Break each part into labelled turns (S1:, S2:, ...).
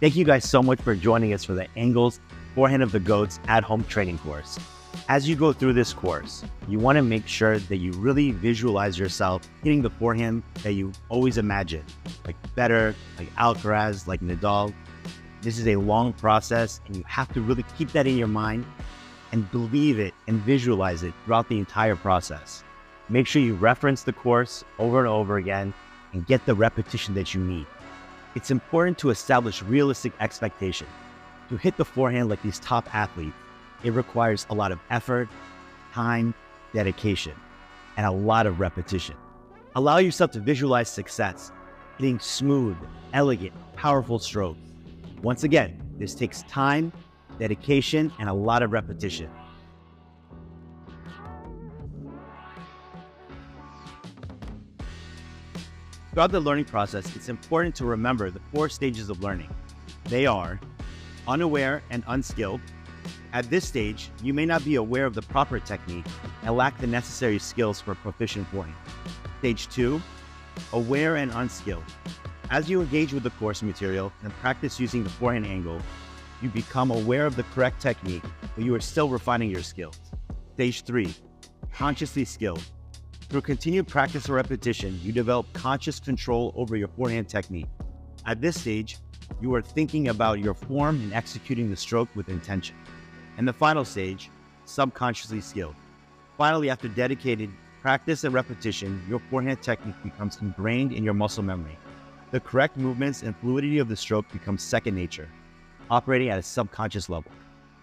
S1: Thank you guys so much for joining us for the Angles Forehand of the Goats at-home training course. As you go through this course, you want to make sure that you really visualize yourself hitting the forehand that you always imagined, like Federer, like Alcaraz, like Nadal. This is a long process, and you have to really keep that in your mind and believe it and visualize it throughout the entire process. Make sure you reference the course over and over again and get the repetition that you need. It's important to establish realistic expectations. To hit the forehand like these top athletes, it requires a lot of effort, time, dedication, and a lot of repetition. Allow yourself to visualize success, hitting smooth, elegant, powerful strokes. Once again, this takes time, dedication, and a lot of repetition. Throughout the learning process, it's important to remember the 4 stages of learning. They are unaware and unskilled. At this stage, you may not be aware of the proper technique and lack the necessary skills for a proficient forehand. Stage 2, aware and unskilled. As you engage with the course material and practice using the forehand angle, you become aware of the correct technique, but you are still refining your skills. Stage 3, consciously skilled. Through continued practice and repetition, you develop conscious control over your forehand technique. At this stage, you are thinking about your form and executing the stroke with intention. And the final stage, subconsciously skilled. Finally, after dedicated practice and repetition, your forehand technique becomes ingrained in your muscle memory. The correct movements and fluidity of the stroke becomes second nature, operating at a subconscious level.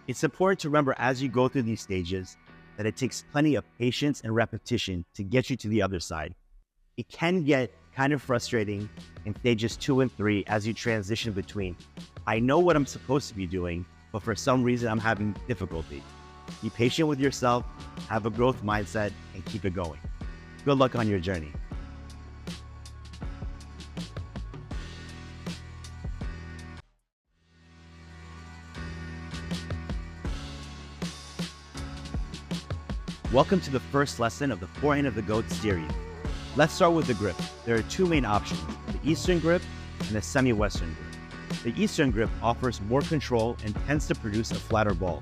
S1: It's important to remember as you go through these stages that it takes plenty of patience and repetition to get you to the other side. It can get kind of frustrating in stages 2 and 3 as you transition between, I know what I'm supposed to be doing, but for some reason I'm having difficulty. Be patient with yourself, have a growth mindset, and keep it going. Good luck on your journey. Welcome to the first lesson of the Forehand of the Goats series. Let's start with the grip. There are 2 main options, the Eastern grip and the semi-Western grip. The Eastern grip offers more control and tends to produce a flatter ball,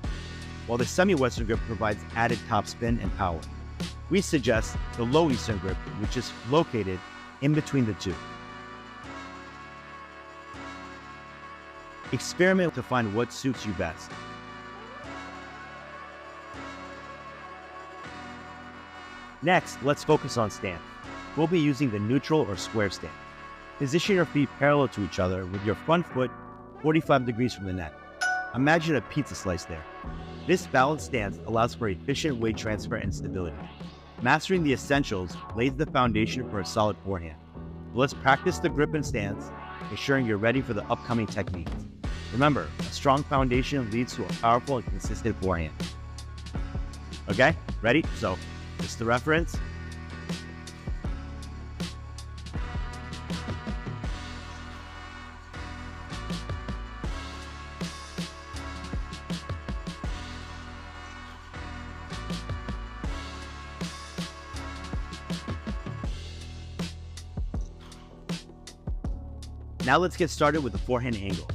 S1: while the semi-Western grip provides added topspin and power. We suggest the low Eastern grip, which is located in between the 2. Experiment to find what suits you best. Next, let's focus on stance. We'll be using the neutral or square stance. Position your feet parallel to each other with your front foot 45 degrees from the net. Imagine a pizza slice there. This balanced stance allows for efficient weight transfer and stability. Mastering the essentials lays the foundation for a solid forehand. Let's practice the grip and stance, ensuring you're ready for the upcoming techniques. Remember, a strong foundation leads to a powerful and consistent forehand. Okay, ready? So, just the reference. Now let's get started with the forehand angle.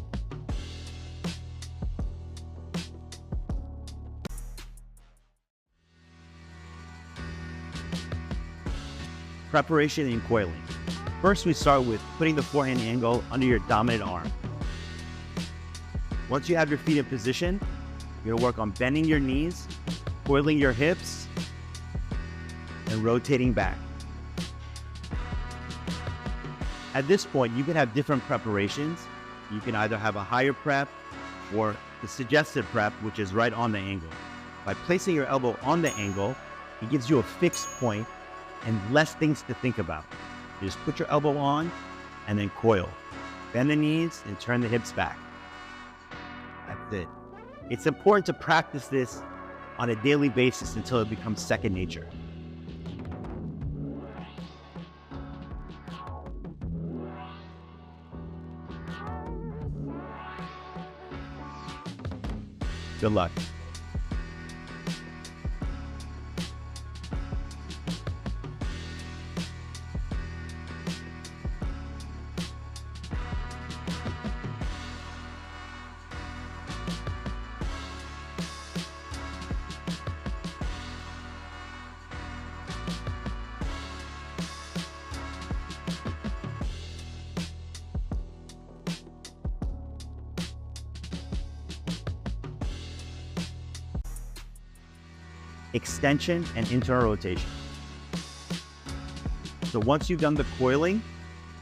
S1: Preparation and coiling. First, we start with putting the forehand angle under your dominant arm. Once you have your feet in position, you're gonna work on bending your knees, coiling your hips, and rotating back. At this point, you can have different preparations. You can either have a higher prep or the suggested prep, which is right on the angle. By placing your elbow on the angle, it gives you a fixed point and less things to think about. You just put your elbow on and then coil. Bend the knees and turn the hips back. That's it. It's important to practice this on a daily basis until it becomes second nature. Good luck. extension, and internal rotation. So once you've done the coiling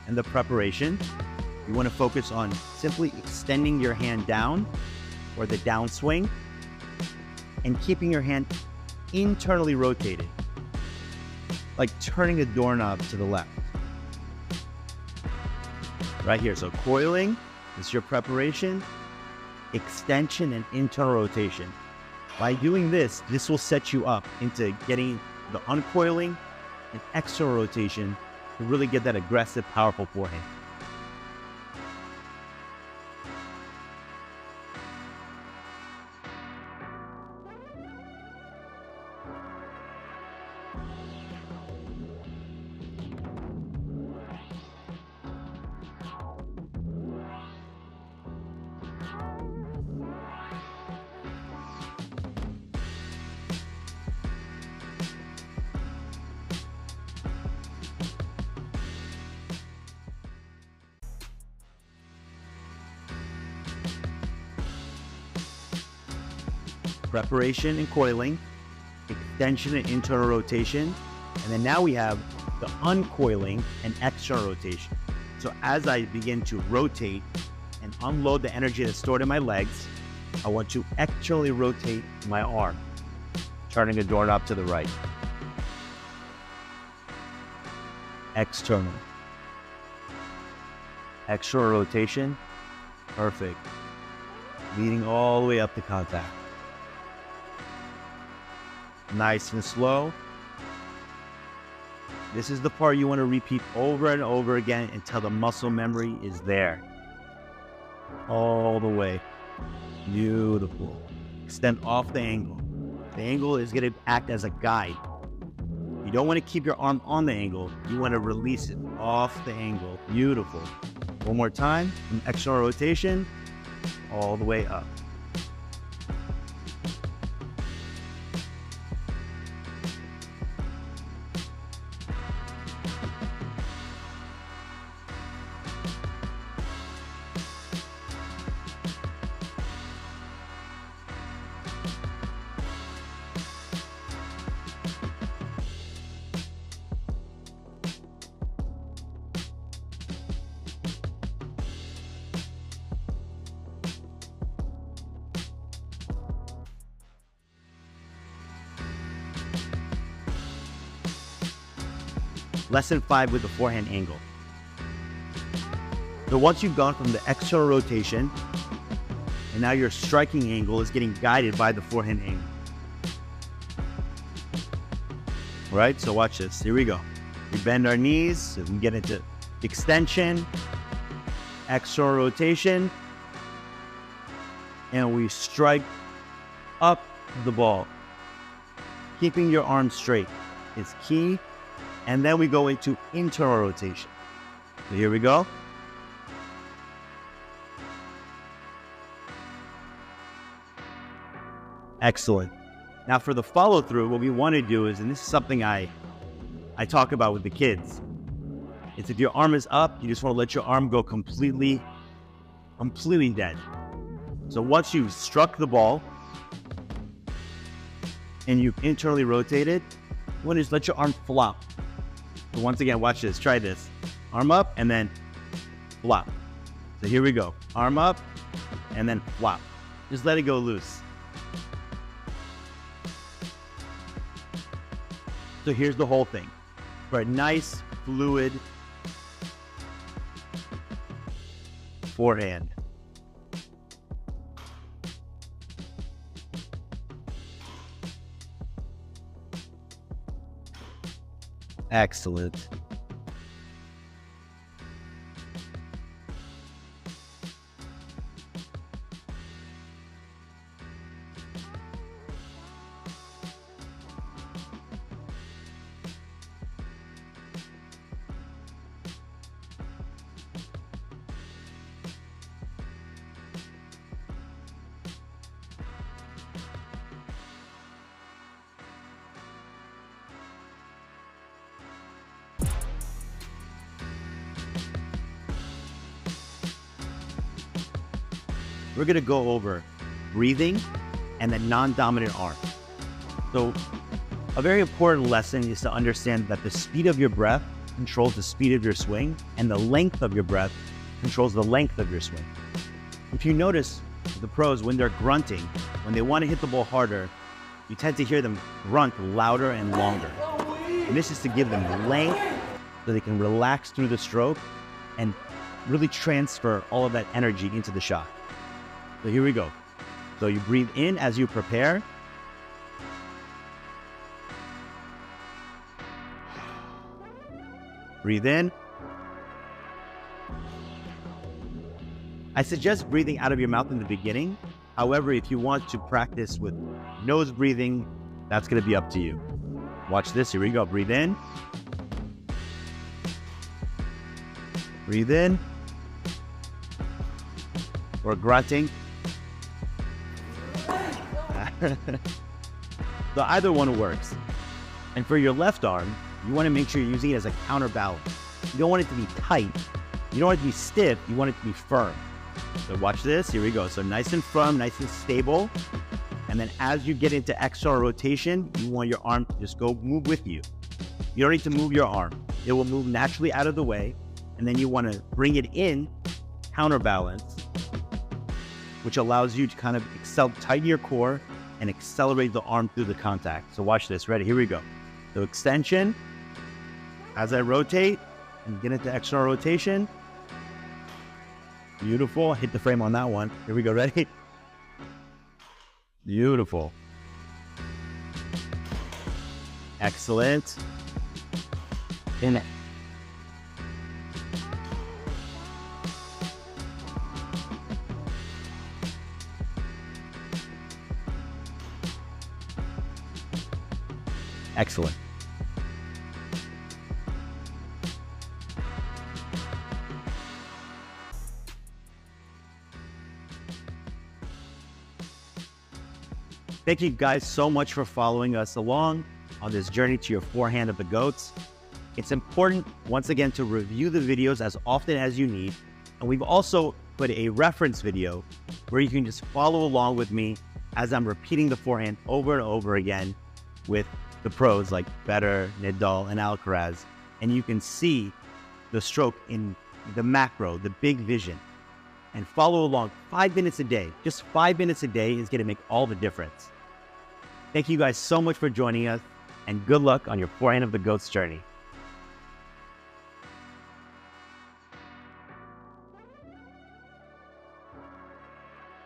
S1: and the preparation, you want to focus on simply extending your hand down or the downswing and keeping your hand internally rotated, like turning a doorknob to the left. Right here, so coiling is your preparation, extension, and internal rotation. By doing this, this will set you up into getting the uncoiling and external rotation to really get that aggressive, powerful forehand. Preparation and coiling, extension and internal rotation, and then now we have the uncoiling and external rotation. So as I begin to rotate and unload the energy that's stored in my legs, I want to externally rotate my arm, turning a doorknob to the right. External. External rotation, perfect. Leading all the way up to contact. Nice and slow. This is the part you want to repeat over and over again until the muscle memory is there. All the way. Beautiful. Extend off the angle. The angle is going to act as a guide. You don't want to keep your arm on the angle. You want to release it off the angle. Beautiful. One more time. From external rotation, all the way up. Lesson 5 with the forehand angle. So once you've gone from the external rotation, and now your striking angle is getting guided by the forehand angle. Right, so watch this. Here we go. We bend our knees, so we get into extension, external rotation, and we strike up the ball. Keeping your arm straight is key. And then we go into internal rotation. So here we go. Excellent. Now for the follow through, what we want to do is, and this is something I talk about with the kids, it's if your arm is up, you just want to let your arm go completely dead. So once you've struck the ball and you've internally rotated, you want to just let your arm flop. So once again, watch this, try this. Arm up and then flop. So here we go. Arm up and then flop. Just let it go loose. So here's the whole thing. For a nice, fluid forehand. Excellent. We're going to go over breathing and the non-dominant arm. So A very important lesson is to understand that the speed of your breath controls the speed of your swing, and the length of your breath controls the length of your swing. If you notice the pros, when they're grunting, when they want to hit the ball harder, you tend to hear them grunt louder and longer. And this is to give them length so they can relax through the stroke and really transfer all of that energy into the shot. So here we go. So you breathe in as you prepare. Breathe in. I suggest breathing out of your mouth in the beginning. However, if you want to practice with nose breathing, that's going to be up to you. Watch this. Here we go. Breathe in. Breathe in. Or grunting. So either one works. And for your left arm, you want to make sure you're using it as a counterbalance. You don't want it to be tight. You don't want it to be stiff. You want it to be firm. So watch this. Here we go. So nice and firm, nice and stable. And then as you get into external rotation, you want your arm to just go move with you. You don't need to move your arm. It will move naturally out of the way. And then you want to bring it in, counterbalance, which allows you to kind of tighten your core and accelerate the arm through the contact. So watch this. Ready? Here we go. So extension. As I rotate and get into external rotation. Beautiful. Hit the frame on that one. Here we go. Ready? Beautiful. Excellent. In it. Excellent. Thank you guys so much for following us along on this journey to your forehand of the GOATs. It's important, once again, to review the videos as often as you need. And we've also put a reference video where you can just follow along with me as I'm repeating the forehand over and over again with the pros like Federer, Nadal, and Alcaraz. And you can see the stroke in the macro, the big vision. And follow along 5 minutes a day. Just 5 minutes a day is going to make all the difference. Thank you guys so much for joining us, and good luck on your forehand of the GOATs journey.